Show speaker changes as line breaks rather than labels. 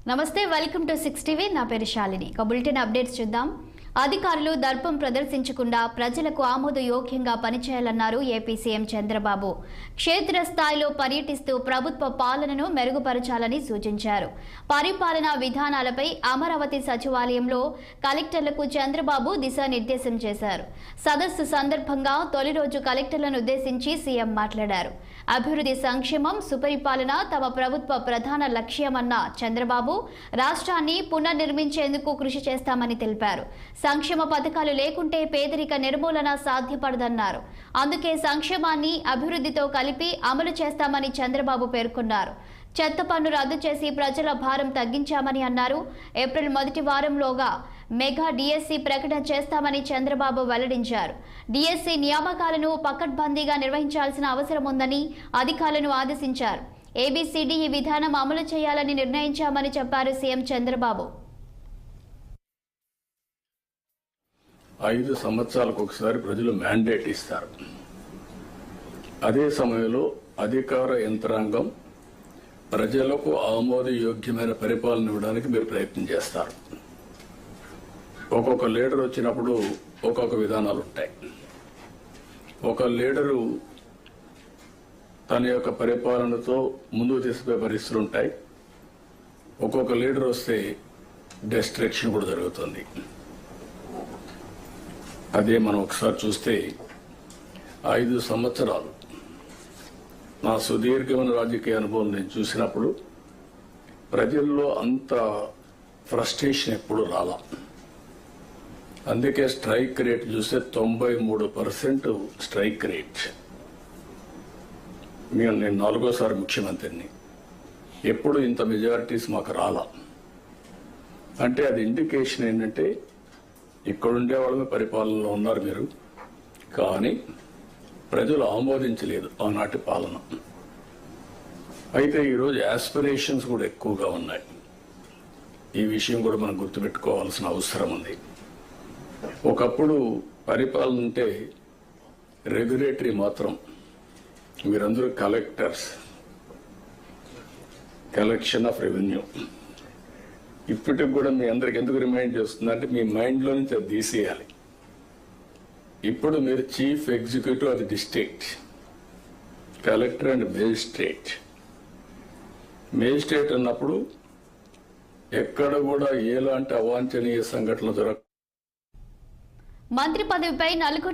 నమస్తే, welcome to 6 TV. నా పేరు శాలిని. బులెటిన్ అప్డేట్స్ చూద్దాం. అధికారులు దర్పం ప్రదర్శించకుండా ప్రజలకు ఆమోదయోగ్యంగా పనిచేయాలన్నారు ఏపీ సీఎం చంద్రబాబు. క్షేత్రస్థాయిలో పర్యటిస్తూ ప్రభుత్వ పాలనను మెరుగుపరచాలని సూచించారు. పరిపాలనా విధానాలపై అమరావతి సచివాలయంలో కలెక్టర్లకు చంద్రబాబు దిశానిర్దేశం చేశారు. సదస్సు సందర్భంగా తొలి రోజు కలెక్టర్లను ఉద్దేశించి సీఎం మాట్లాడారు. అభివృద్ధి, సంక్షేమం, సుపరిపాలన తమ ప్రభుత్వ ప్రధాన లక్ష్యమన్న చంద్రబాబు రాష్ట్రాన్ని పునర్నిర్మించేందుకు కృషి చేస్తామని తెలిపారు. సంక్షేమ పథకాలు లేకుంటే పేదరిక నిర్మూలన సాధ్యపడదన్నారు. అందుకే సంక్షేమాన్ని అభివృద్ధితో కలిపి అమలు చేస్తామని చంద్రబాబు పేర్కొన్నారు. చెత్త పన్ను రద్దు చేసి ప్రజల భారం తగ్గించామని అన్నారు. ఏప్రిల్ మొదటి వారంలోగా మెగా డిఎస్సి ప్రకటన చేస్తామని చంద్రబాబు వెల్లడించారు. డిఎస్సి నియామకాలను పకడ్బందీగా నిర్వహించాల్సిన అవసరం ఉందని అధికారులను ఆదేశించారు. ఏబిసిడిఈ విధానం అమలు చేయాలని నిర్ణయించామని చెప్పారు సీఎం చంద్రబాబు.
5 సంవత్సరాలకు ఒకసారి ప్రజలు మ్యాండేట్ ఇస్తారు. అదే సమయంలో అధికార యంత్రాంగం ప్రజలకు ఆమోదయోగ్యమైన పరిపాలన ఇవ్వడానికి మీరు ప్రయత్నం చేస్తారు. ఒక్కొక్క లీడర్ వచ్చినప్పుడు ఒక్కొక్క విధానాలు ఉంటాయి. ఒక లీడరు తన యొక్క పరిపాలనతో ముందుకు తీసుకునే పరిస్థితులు ఉంటాయి. ఒక్కొక్క లీడర్ వస్తే డిస్ట్రక్షన్ కూడా జరుగుతుంది. అదే మనం ఒకసారి చూస్తే 5 సంవత్సరాలు నా సుదీర్ఘమైన రాజకీయ అనుభవం నేను చూసినప్పుడు ప్రజల్లో అంత ఫ్రస్ట్రేషన్ ఎప్పుడు రాలా. అందుకే స్ట్రైక్ రేట్ చూస్తే 93% స్ట్రైక్ రేట్. నేను 4వ ముఖ్యమంత్రిని, ఎప్పుడు ఇంత మెజారిటీస్ మాకు రాలా. అంటే అది ఇండికేషన్ ఏంటంటే ఇక్కడుండే వాళ్ళమే పరిపాలనలో ఉన్నారు మీరు, కానీ ప్రజలు ఆమోదించలేదు ఆనాటి పాలన. అయితే ఈరోజు యాస్పిరేషన్స్ కూడా ఎక్కువగా ఉన్నాయి. ఈ విషయం కూడా మనం గుర్తుపెట్టుకోవాల్సిన అవసరం ఉంది. ఒకప్పుడు పరిపాలన అంటే రెగ్యులేటరీ మాత్రం, మీరందరూ కలెక్టర్స్, కలెక్షన్ ఆఫ్ రెవెన్యూ. ఇప్పటికి కూడా మీ అందరికి ఎందుకు రిమైండ్ చేస్తుందంటే మీ మైండ్లో నుంచి అది తీసేయాలి. ఇప్పుడు మీరు చీఫ్ ఎగ్జిక్యూటివ్ అది district, collector and magistrate. Magistrate అన్నప్పుడు ఎక్కడ కూడా ఎలాంటి అవాంఛనీయ సంఘటనలు జరగ.
మంత్రి పదవిపై నలుగురు